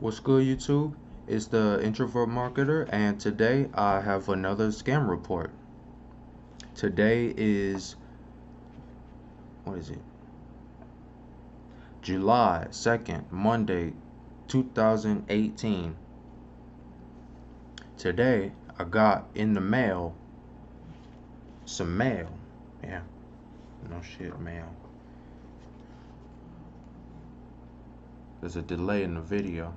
What's good, YouTube? It's the introvert marketer, and today I have another scam report. Today is, what is it? July 2nd, Monday, 2018. Today I got in the mail some mail. Yeah, no shit, mail. There's a delay in the video.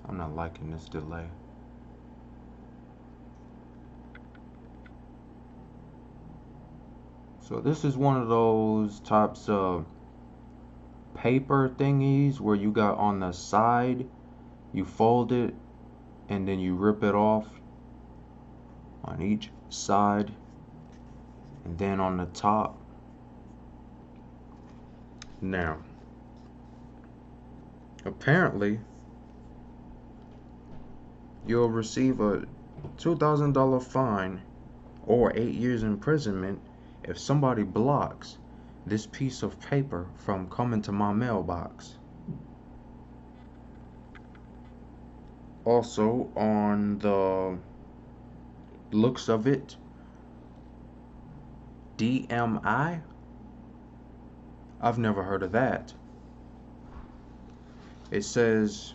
I'm not liking this delay. So this is one of those types of paper thingies where you got on the side, you fold it and then you rip it off on each side, and then on the top. Now, apparently you'll receive a $2,000 fine or 8 years imprisonment if somebody blocks this piece of paper from coming to my mailbox. Also, on the looks of it, DMI? I've never heard of that. It says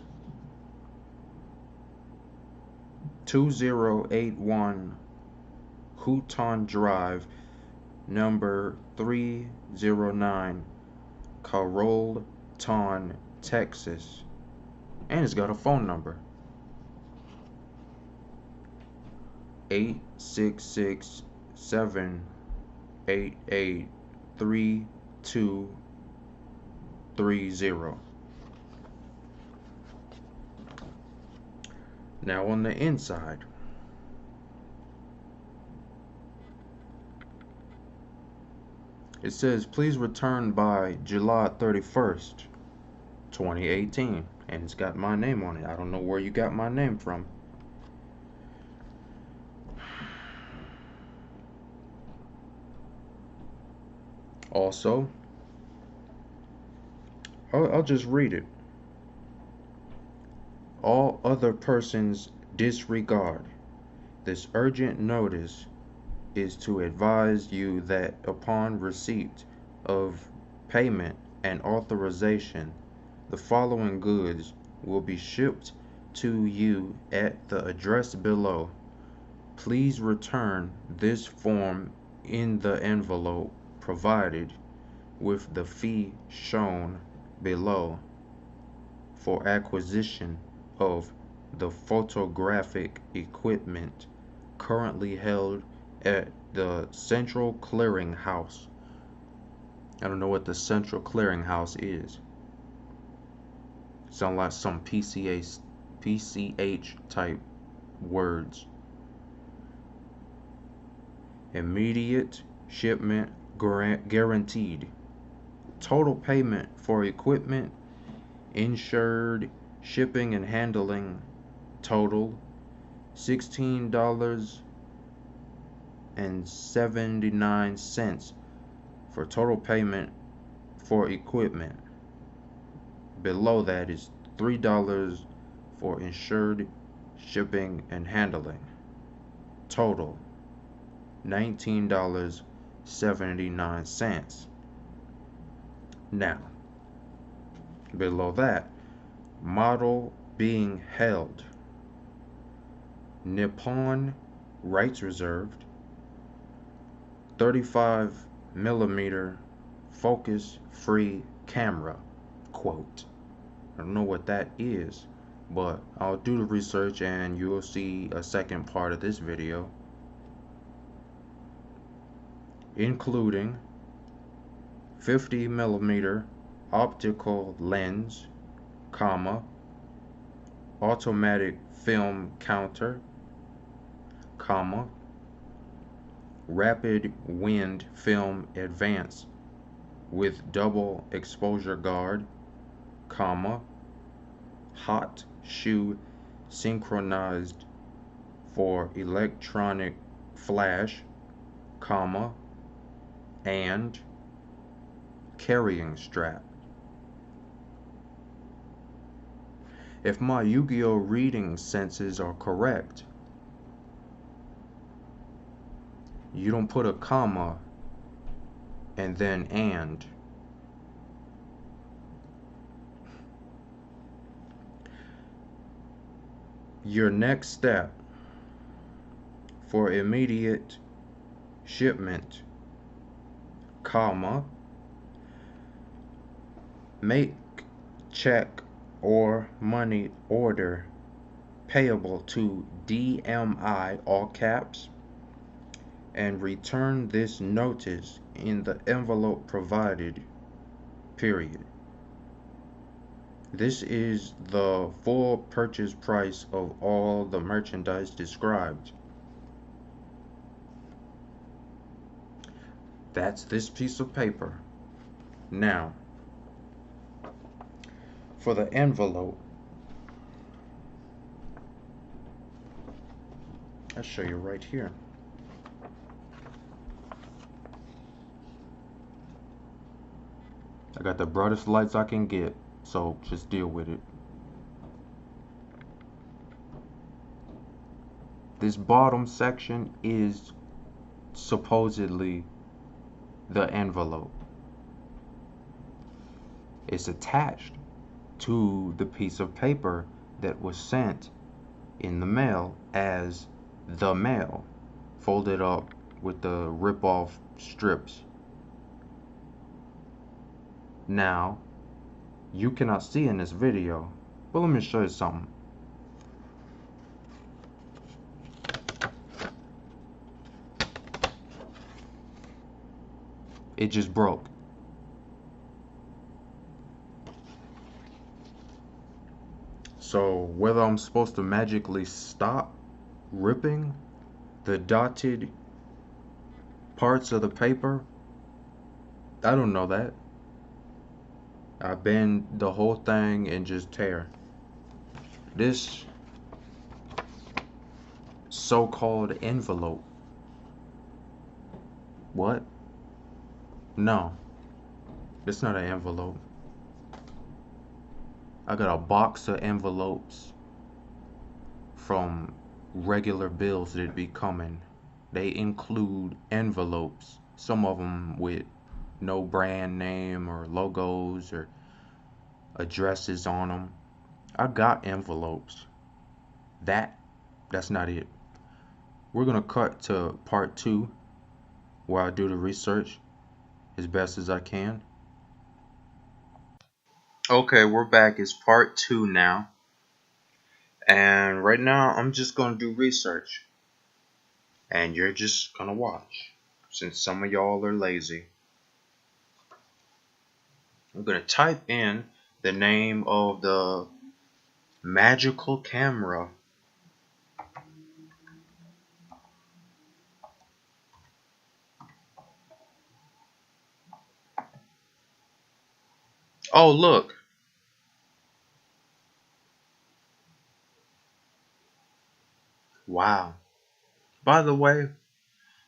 2081 Houghton Drive, number 309, Carrollton, Texas. And it's got a phone number. 866-788-3230. Now on the inside, it says please return by July 31st, 2018, and it's got my name on it. I don't know where you got my name from. Also, I'll just read it. All other persons disregard. This urgent notice is to advise you that upon receipt of payment and authorization, the following goods will be shipped to you at the address below. Please return this form in the envelope provided with the fee shown below for acquisition of the photographic equipment currently held at the Central Clearing House. I don't know what the Central Clearing House is. Sound like some PCH type words. Immediate shipment guaranteed. Total payment for equipment, insured, shipping and handling, total $16.79 for total payment for equipment. Below that is $3 for insured, shipping and handling. Total $19.79. Now, below that, model being held. Nippon, rights reserved. 35mm focus free camera. Quote. I don't know what that is, but I'll do the research and you'll see a second part of this video, including 50mm optical lens, comma, automatic film counter, comma, rapid wind film advance with double exposure guard, comma, hot shoe synchronized for electronic flash, comma, and carrying strap. If my Yu-Gi-Oh reading senses are correct, you don't put a comma and then and. Your next step for immediate shipment, comma, make check or money order payable to DMI, all caps, and return this notice in the envelope provided, period. This is the full purchase price of all the merchandise described. That's this piece of paper. Now, for the envelope, I'll show you right here. I got the brightest lights I can get, so just deal with it. This bottom section is supposedly the envelope. It's attached to the piece of paper that was sent in the mail as the mail, folded up with the rip-off strips. Now, you cannot see in this video, but let me show you something. It just broke. So whether I'm supposed to magically stop ripping the dotted parts of the paper, I don't know that. I bend the whole thing and just tear. This so-called envelope. What? No, it's not an envelope. I got a box of envelopes from regular bills that be coming. They include envelopes, some of them with no brand name or logos or addresses on them. I got envelopes. That's not it. We're gonna cut to part 2 where I do the research as best as I can. Okay, we're back. It's part 2 now. And right now I'm just gonna do research. And you're just gonna watch, since some of y'all are lazy. I'm gonna type in the name of the magical camera. Oh, look. Wow. By the way,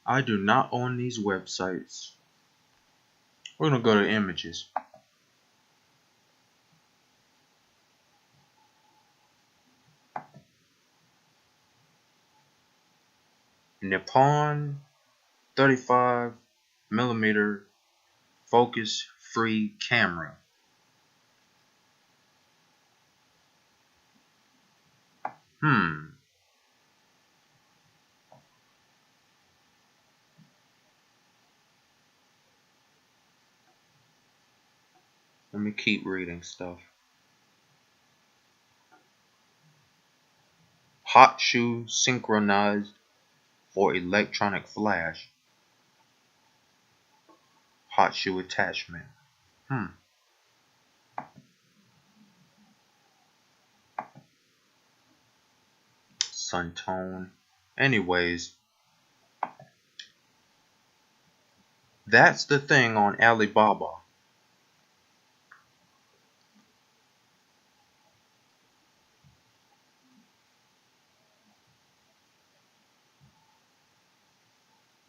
I do not own these websites. We're gonna go to images. Nippon 35mm focus free camera. Let me keep reading stuff. Hot shoe synchronized for electronic flash. Hot shoe attachment. Sun tone. Anyways, that's the thing on Alibaba.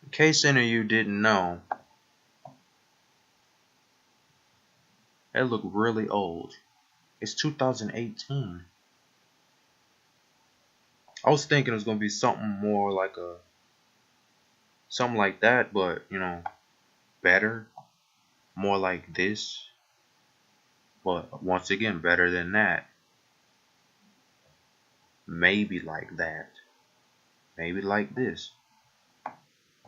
In case any of you didn't know, It look really old. It's 2018. I was thinking it was gonna be something more like something like that, but you know, better, more like this. But once again, better than that. Maybe like that. Maybe like this.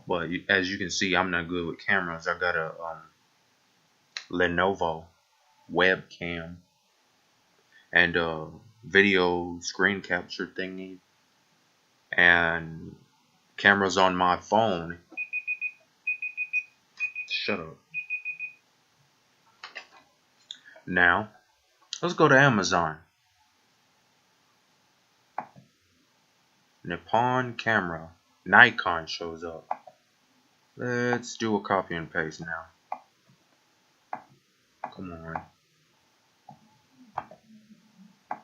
But as you can see, I'm not good with cameras. I got a Lenovo webcam and a video screen capture thingy, and cameras on my phone. Shut up. Now, let's go to Amazon. Nippon camera. Nikon shows up. Let's do a copy and paste now. Come on.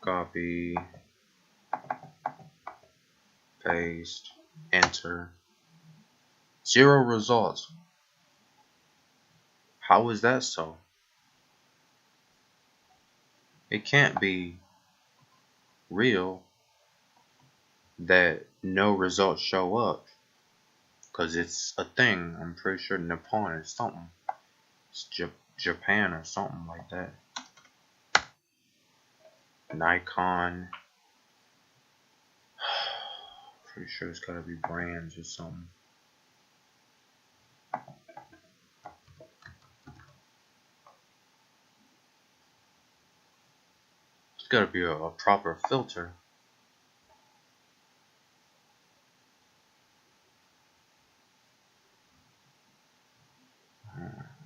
Copy. Paste. Enter. 0 results. How is that so? It can't be real that no results show up, because it's a thing. I'm pretty sure Nippon is something. It's Japan or something like that. Nikon. Pretty sure it's gotta be brands or something. It's gotta be a proper filter.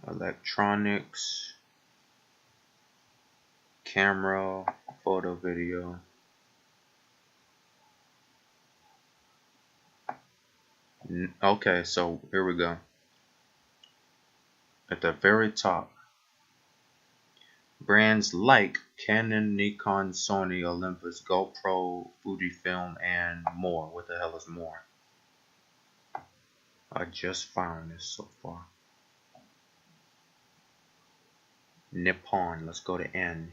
Electronics, camera, photo, video. Okay, so here we go. At the very top, brands like Canon, Nikon, Sony, Olympus, GoPro, Fujifilm, and more. What the hell is more? I just found this so far. Nippon, let's go to N.